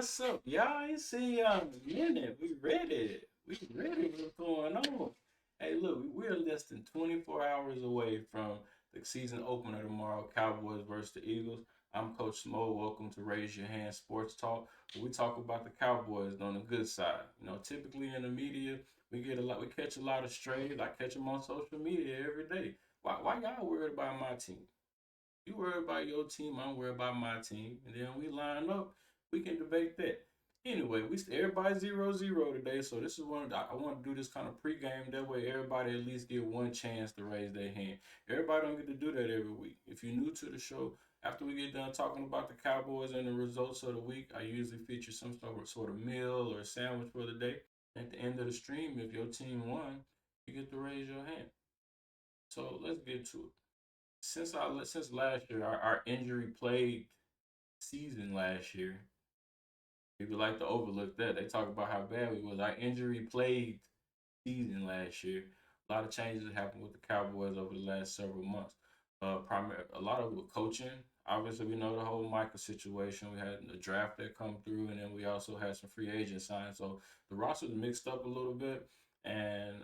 What's up, y'all? I ain't seen y'all in a minute. We ready. We ready. What's going on? Hey, look, we're less than 24 hours away from the season opener tomorrow, Cowboys versus the Eagles. I'm Coach Smo. Welcome to Raise Your Hand Sports Talk. Where we talk about the Cowboys on the good side. Typically in the media, we catch a lot of strays. I catch them on social media every day. Why y'all worried about my team? You worry about your team, I'm worried about my team, and then we line up. We can debate that. Anyway, we everybody 0-0 today, so this is one I want to do this kind of pregame. That way, everybody at least get one chance to raise their hand. Everybody don't get to do that every week. If you're new to the show, after we get done talking about the Cowboys and the results of the week, I usually feature some sort of meal or sandwich for the day. At the end of the stream, if your team won, you get to raise your hand. So let's get to it. Since last year, our injury plagued season last year, people like to overlook that. They talk about how bad we was. Our injury plagued season last year. A lot of changes happened with the Cowboys over the last several months. A lot of it with coaching. Obviously, we know the whole Micah situation. We had the draft that come through, and then we also had some free agent signs. So the roster's mixed up a little bit, and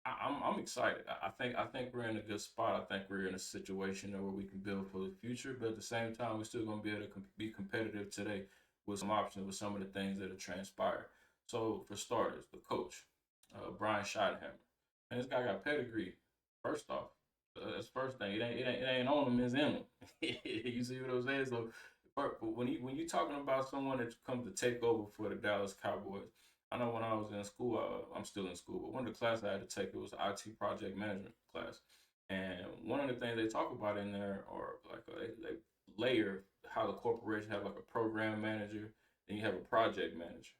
I'm excited. I think we're in a good spot. I think we're in a situation where we can build for the future, but at the same time, we're still going to be able to be competitive today with some options with some of the things that have transpired. So for starters, the coach, Brian Schottenheimer, and this guy got pedigree. First off, that's the first thing. It ain't on him, it's in him. You see what I'm saying? So when you talking about someone that comes to take over for the Dallas Cowboys, I know when I was in school, I'm still in school, but one of the classes I had to take it was the IT project management class. And one of the things they talk about in there, or like they layer how the corporation have like a program manager, then you have a project manager.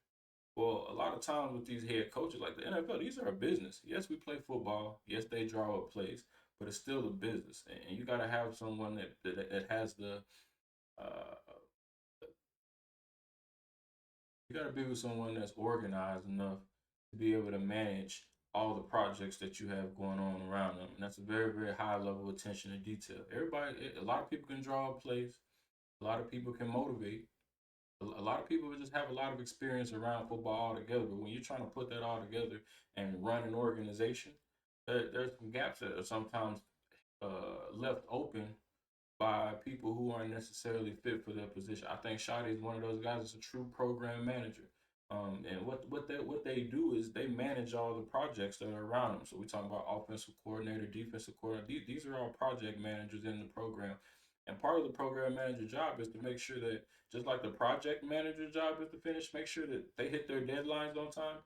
Well, a lot of times with these head coaches, like the NFL, these are a business. Yes, we play football. Yes, they draw up plays, but it's still a business, and you got to have someone that has the uh, you got to be with someone that's organized enough to be able to manage all the projects that you have going on around them. And that's a very, very high level of attention to detail. A lot of people can draw up plays, a lot of people can motivate, a lot of people just have a lot of experience around football altogether. But when you're trying to put that all together and run an organization, there's some gaps that are sometimes left open by people who aren't necessarily fit for their position. I think Shotty is one of those guys that's a true program manager. And what they do is they manage all the projects that are around them. So we talk about offensive coordinator, defensive coordinator. These are all project managers in the program. And part of the program manager job is to make sure that, just like the project manager job is to make sure that they hit their deadlines on time.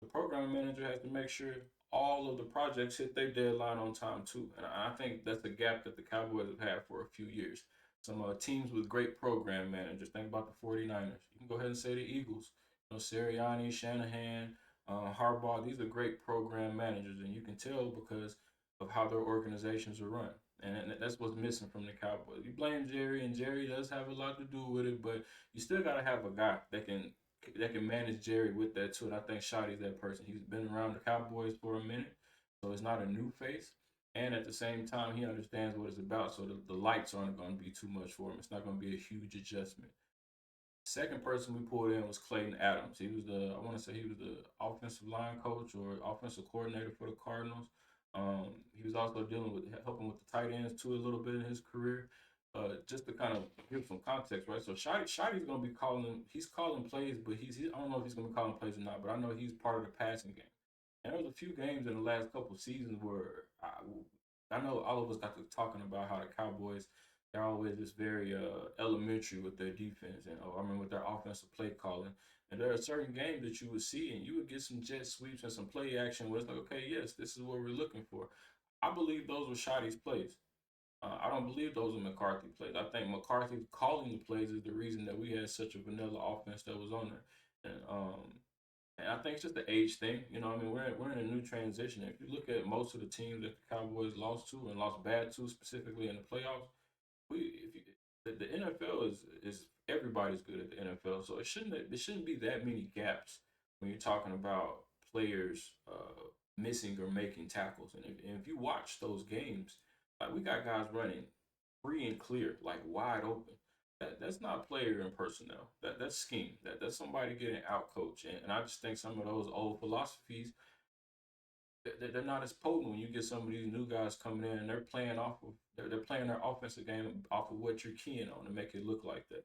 The program manager has to make sure all of the projects hit their deadline on time too. And I think that's a gap that the Cowboys have had for a few years. Some teams with great program managers. Think about the 49ers. You can go ahead and say the Eagles. Sirianni, Shanahan, Harbaugh. These are great program managers, and you can tell because of how their organizations are run. And that's what's missing from the Cowboys. You blame Jerry, and Jerry does have a lot to do with it, but you still got to have a guy that can manage Jerry with that too. And I think Shotty's that person. He's been around the Cowboys for a minute, so it's not a new face. And at the same time, he understands what it's about. So the lights aren't going to be too much for him. It's not going to be a huge adjustment. Second person we pulled in was Clayton Adams. I want to say he was the offensive line coach or offensive coordinator for the Cardinals. He was also helping with the tight ends too a little bit in his career. Just to kind of give some context, right? So Shotty's going to be he's calling plays, but I don't know if he's going to be calling plays or not, but I know he's part of the passing game. And there was a few games in the last couple of seasons where I know all of us got to talking about how the Cowboys, they're always just very elementary with their defense, and I mean with their offensive play calling. And there are certain games that you would see, and you would get some jet sweeps and some play action where it's like, okay, yes, this is what we're looking for. I believe those were Shotty's plays. I don't believe those are McCarthy plays. I think McCarthy calling the plays is the reason that we had such a vanilla offense that was on there. And I think it's just the age thing. I mean, we're in a new transition. If you look at most of the teams that the Cowboys lost to and lost bad to, specifically in the playoffs, the NFL is everybody's good at the NFL, so it shouldn't be that many gaps when you're talking about players missing or making tackles. And if you watch those games, like we got guys running free and clear, like wide open. That's not player and personnel. That's scheme. That's somebody getting out coached. And I just think some of those old philosophies they're not as potent when you get some of these new guys coming in and they're playing off of they're playing their offensive game off of what you're keying on to make it look like that.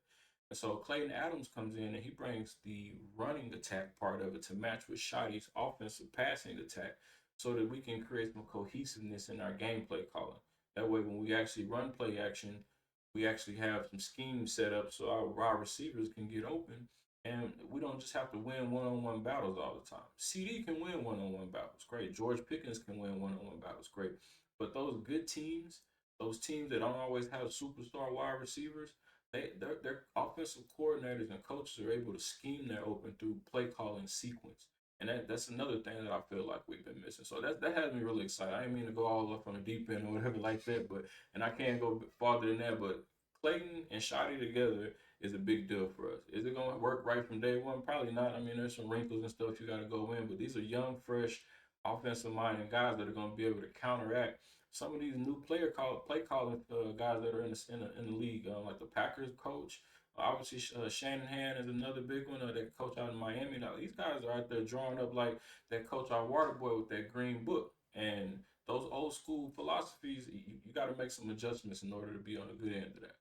And so Clayton Adams comes in and he brings the running attack part of it to match with Shotty's offensive passing attack so that we can create some cohesiveness in our gameplay calling. That way when we actually run play action, we actually have some schemes set up so our wide receivers can get open and we don't just have to win one-on-one battles all the time. CD can win one-on-one battles, great. George Pickens can win one-on-one battles, great. But those good teams, those teams that don't always have superstar wide receivers, their offensive coordinators and coaches are able to scheme their open through play calling sequence. And that's another thing that I feel like we've been missing. So that has me really excited. I didn't mean to go all up on the deep end or whatever like that, but and I can't go farther than that. But Clayton and Shotty together is a big deal for us. Is it going to work right from day one? Probably not. I mean, there's some wrinkles and stuff you got to go in, but these are young, fresh, offensive minded guys that are going to be able to counteract some of these new play calling guys that are in the league, like the Packers coach. Obviously, Shanahan is another big one. That coach out in Miami. Now these guys are out there drawing up like that coach out Waterboy with that green book, and those old school philosophies. You got to make some adjustments in order to be on the good end of that.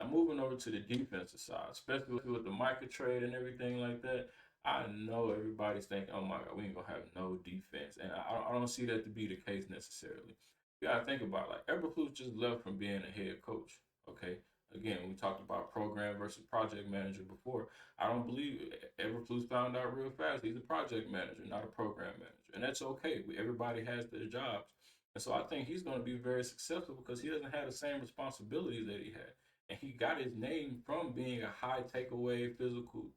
Now moving over to the defensive side, especially with the Micah trade and everything like that. I know everybody's thinking, "Oh my God, we ain't gonna have no defense," and I don't see that to be the case necessarily. You gotta think about it, like Eberflus just left from being a head coach. Okay, again, we talked about program versus project manager before. I don't believe Eberflus found out real fast he's a project manager, not a program manager, and that's okay. Everybody has their jobs, and so I think he's going to be very successful because he doesn't have the same responsibilities that he had and he got his name from being a high takeaway physical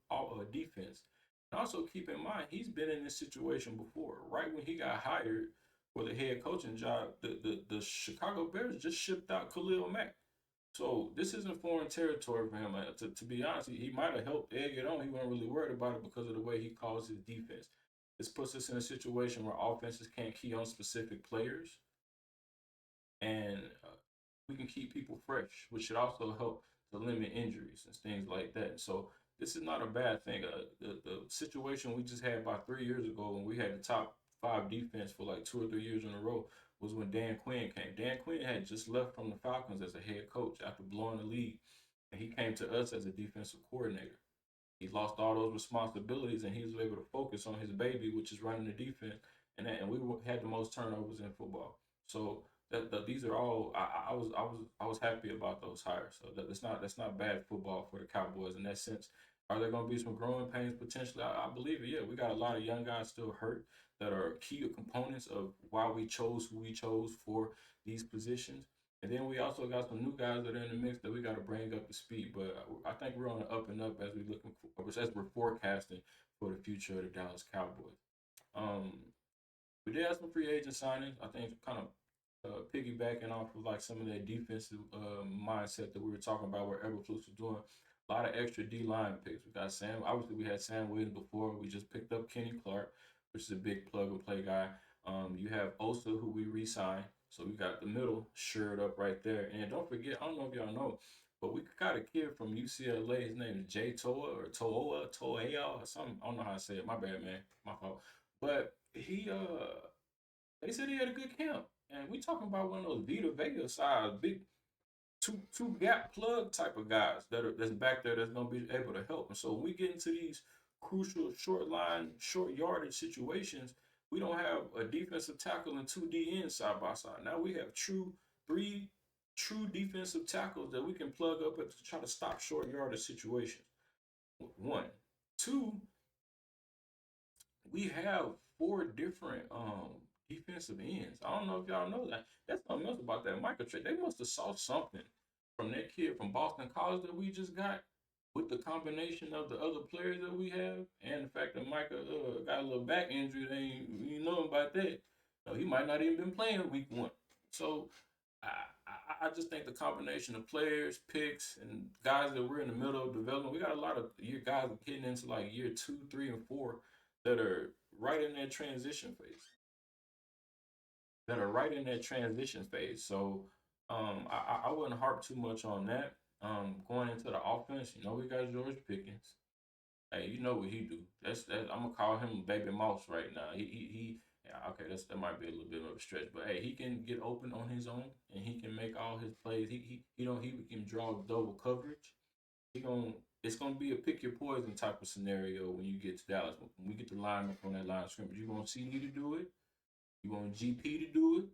defense. And also keep in mind, he's been in this situation before. Right when he got hired for the head coaching job, the Chicago Bears just shipped out Khalil Mack. So this isn't foreign territory for him. To be honest, he might have helped egg it on. He wasn't really worried about it because of the way he calls his defense. This puts us in a situation where offenses can't key on specific players and we can keep people fresh, which should also help to limit injuries and things like that. So this is not a bad thing. The situation we just had about 3 years ago when we had the top five defense for like 2 or 3 years in a row was when Dan Quinn came. Dan Quinn had just left from the Falcons as a head coach after blowing the league, and he came to us as a defensive coordinator. He lost all those responsibilities, and he was able to focus on his baby, which is running the defense. And we had the most turnovers in football. So these are all I was happy about those hires. So that's not bad football for the Cowboys in that sense. Are there going to be some growing pains potentially? I believe it. Yeah, we got a lot of young guys still hurt that are key components of why we chose who we chose for these positions. And then we also got some new guys that are in the mix that we got to bring up to speed. But I think we're on the up and up as we looking for, as we're forecasting for the future of the Dallas Cowboys. Um, we did have some free agent signings. I think kind of piggybacking off of like some of that defensive mindset that we were talking about, where Eberflus was doing a lot of extra D line picks. We got Sam. Obviously, we had Sam Williams before. We just picked up Kenny Clark, which is a big plug and play guy. You have Osa, who we re-signed. So we got the middle shored up right there. And don't forget, I don't know if y'all know, but we got a kid from UCLA. His name is Jay Toa or Toa or something. I don't know how to say it. My bad, man. My fault. But they said he had a good camp. And we talking about one of those Vita Vega size, big two gap plug type of guys that's back there that's gonna be able to help. And so when we get into these crucial short line, short yardage situations, we don't have a defensive tackle and two DNs side by side. Now we have three true defensive tackles that we can plug up to try to stop short yardage situations. One. Two, we have four different defensive ends. I don't know if y'all know that. That's something else about that Micah trade. They must have saw something from that kid from Boston College that we just got with the combination of the other players that we have and the fact that Micah got a little back injury. They ain't you know about that. No, he might not even been playing week one. So I just think the combination of players, picks, and guys that we're in the middle of development, we got a lot of year guys getting into like year 2, 3, and 4 that are right in that transition phase. That are right in that transition phase. So I wouldn't harp too much on that. Going into the offense, we got George Pickens. Hey, you know what he do? I'm gonna call him Baby Mouse right now. He yeah, okay, that might be a little bit of a stretch, but hey, he can get open on his own and he can make all his plays. He can draw double coverage. He gon' It's gonna be a pick your poison type of scenario when you get to Dallas. When we get to line up on that line of scrimmage, you want CD to do it. You want GP to do it.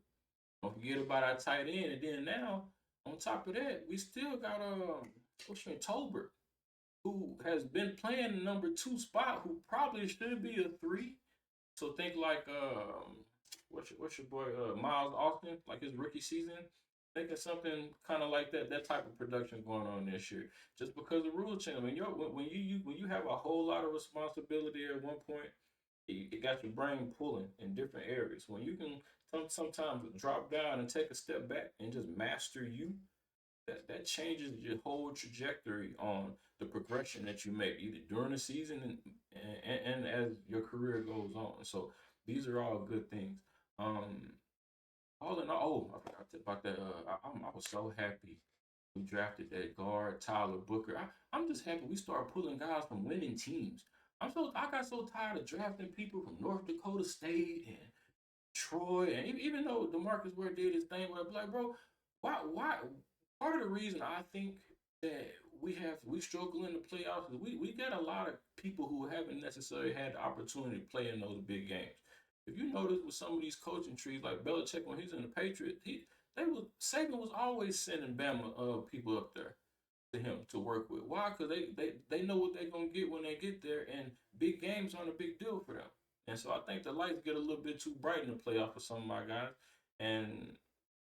Don't forget about our tight end. And then now, on top of that, we still got what's your name, Tolbert, who has been playing the number two spot, who probably should be a three. So think like what's your boy Miles Austin, like his rookie season. Thinking something kind of like that type of production going on this year. Just because the rule change. When you have a whole lot of responsibility at one point, it got your brain pulling in different areas. When you can sometimes drop down and take a step back and just master you, that changes your whole trajectory on the progression that you make either during the season and as your career goes on. So these are all good things. Um, all in all, oh, I forgot about that. I was so happy we drafted that guard Tyler Booker. I'm just happy we started pulling guys from winning teams. I got so tired of drafting people from North Dakota State and Troy, and even though DeMarcus Ware did his thing, but I'm like, bro, why? Part of the reason I think that we struggle in the playoffs is we got a lot of people who haven't necessarily had the opportunity to play in those big games. If you notice with some of these coaching trees, like Belichick when he's in the Patriots, Saban was always sending Bama people up there to him to work with. Why? Because they know what they're gonna get when they get there, and big games aren't a big deal for them. And so I think the lights get a little bit too bright in the playoff for some of my guys. And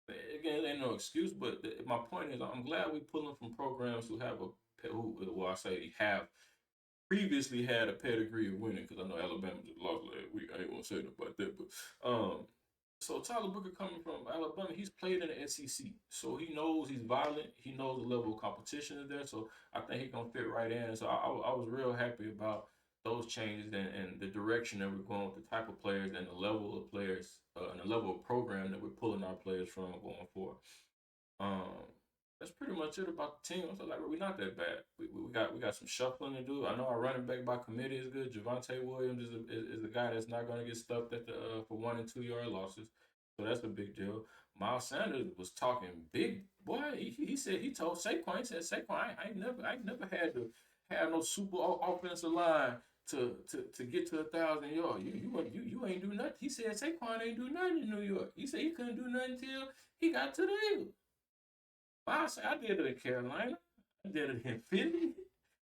again, it ain't no excuse, but my point is, I'm glad we pulling from programs who have well, I say have previously had a pedigree of winning, because I know Alabama just lost last week. I ain't gonna say nothing about that, but so Tyler Booker coming from Alabama, he's played in the SEC, so he knows he's violent. He knows the level of competition is there, so I think he's gonna fit right in. So I was real happy about those changes and the direction that we're going with the type of players and the level of players and the level of program that we're pulling our players from going forward. Um, that's pretty much it about the team. So like, we're not that bad. We got some shuffling to do. I know our running back by committee is good. Javante Williams is a guy that's not going to get stuffed at the for 1 and 2 yard losses. So that's a big deal. Miles Sanders was talking big boy. He said he told Saquon. He said Saquon, I ain't never had to have no super offensive line to get to 1,000 yards. You ain't do nothing. He said Saquon ain't do nothing in New York. He said he couldn't do nothing until he got to the Eagles. I did it in Carolina. I did it in Philly.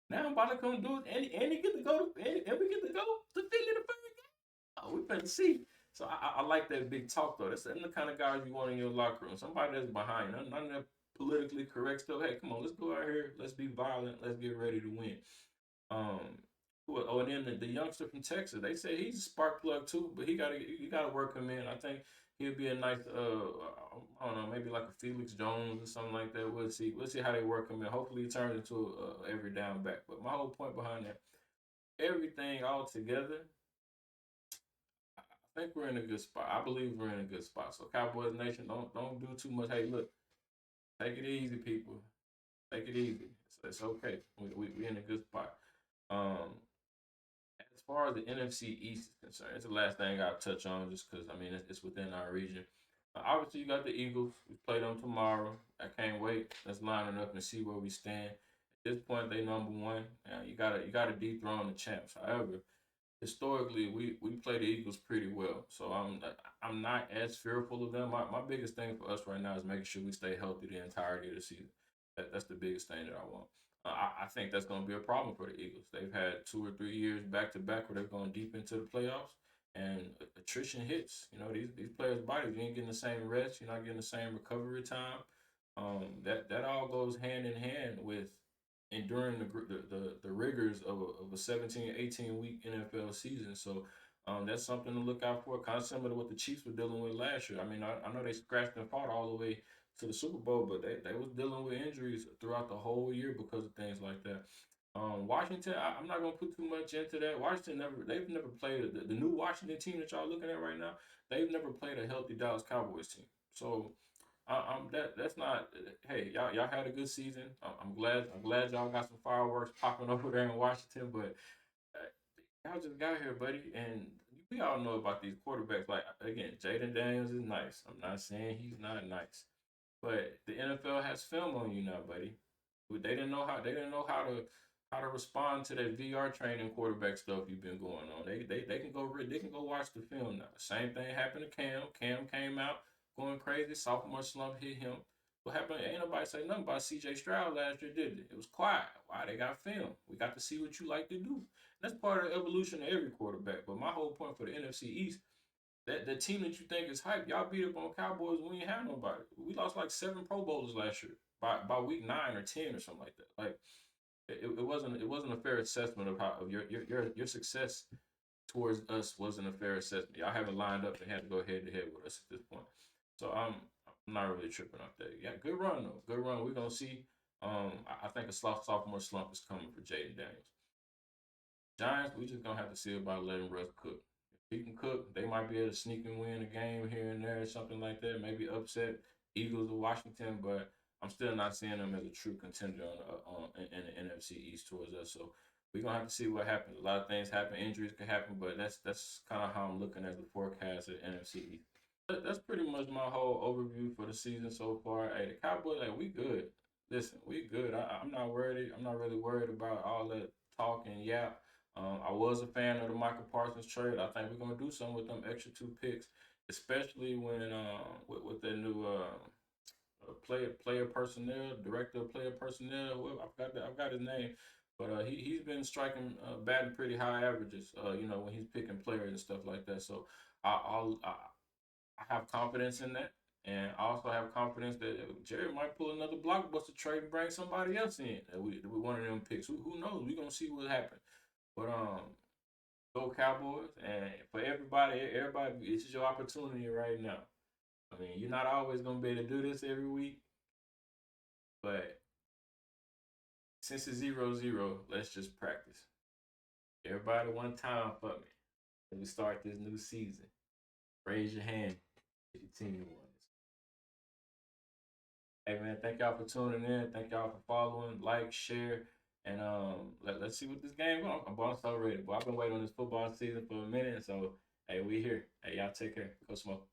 Now I'm about to come do it, and he get to go to and we get to go to Philly the first game. Oh, we better see. So I like that big talk though. That's the kind of guys you want in your locker room. Somebody that's behind. None of that politically correct stuff. Hey, come on, let's go out here. Let's be violent. Let's get ready to win. Um, and then the youngster from Texas, they say he's a spark plug too, but you gotta work him in. I think he'll be a nice I don't know, maybe like a Felix Jones or something like that. We'll see how they work him in. Hopefully he turns into a every down back. But my whole point behind that, everything all together, I think we're in a good spot. I believe we're in a good spot. So Cowboys Nation, don't do too much. Hey, look, take it easy, people. Take it easy. It's okay. We in a good spot. Um, as far as the NFC East is concerned, it's the last thing I'll touch on just because, I mean, it's within our region. Obviously, you got the Eagles. We play them tomorrow. I can't wait. Let's line it up and see where we stand. At this point, they number one. You gotta dethrone the champs. However, historically we play the Eagles pretty well. So I'm not as fearful of them. My biggest thing for us right now is making sure we stay healthy the entirety of the season. That's the biggest thing that I want. I think that's going to be a problem for the Eagles. They've had 2 or 3 years back to back where they've gone deep into the playoffs, and attrition hits. These players' bodies, you ain't getting the same rest. You're not getting the same recovery time. That all goes hand in hand with enduring the rigors of a 17, 18 week NFL season. So that's something to look out for. Kind of similar to what the Chiefs were dealing with last year. I mean, I know they scratched and fought all the way to the Super Bowl, but they was dealing with injuries throughout the whole year because of things like that. Washington, I'm not gonna put too much into that. They've never played the new Washington team that y'all looking at right now. They've never played a healthy Dallas Cowboys team. So That's not. Hey, y'all had a good season. I'm glad y'all got some fireworks popping over there in Washington. But y'all just got here, buddy, and we all know about these quarterbacks. Like again, Jaden Daniels is nice. I'm not saying he's not nice, but the NFL has film on you now, buddy. They didn't know how to respond to that VR training quarterback stuff you've been going on. They can go watch the film now. The same thing happened to Cam. Cam came out going crazy. Sophomore slump hit him. What happened? Ain't nobody say nothing about CJ Stroud last year, did it? It was quiet. Why they got film? We got to see what you like to do. That's part of the evolution of every quarterback. But my whole point for the NFC East, that the team that you think is hype, y'all beat up on Cowboys when you ain't have nobody. We lost like 7 Pro Bowlers last year by week 9 or 10 or something like that. Like it wasn't a fair assessment of how of your success towards us wasn't a fair assessment. Y'all haven't lined up and had to go head to head with us at this point. So I'm not really tripping off that. Yeah, good run though. Good run. We're gonna see. I think a sophomore slump is coming for Jaden Daniels. Giants, we just gonna have to see about letting Russ cook. If he can cook, they might be able to sneak and win a game here and there, or something like that. Maybe upset Eagles or Washington, but I'm still not seeing them as a true contender in the NFC East towards us. So we're gonna have to see what happens. A lot of things happen, injuries can happen, but that's kind of how I'm looking at the forecast at NFC East. That's pretty much my whole overview for the season so far. Hey, the Cowboys, like we good. Listen, we good. I'm not worried. I'm not really worried about all that talk and yap. I was a fan of the Michael Parsons trade. I think we're gonna do something with them extra 2 picks, especially when with their new player personnel, director of player personnel. Whoever, I've got his name, but he's been striking batting pretty high averages. When he's picking players and stuff like that. So I have confidence in that. And I also have confidence that Jerry might pull another blockbuster trade and bring somebody else in. With one of them picks. Who knows? We're gonna see what happens. But go Cowboys! And for everybody, this is your opportunity right now. I mean, you're not always gonna be able to do this every week, but since it's 0-0, let's just practice. Everybody, one time for me as we start this new season. Raise your hand if your team won. Hey man, thank y'all for tuning in. Thank y'all for following, like, share, and let's see what this game going. I'm so ready, but I've been waiting on this football season for a minute, so hey, we here. Hey, y'all take care. Go Smoke.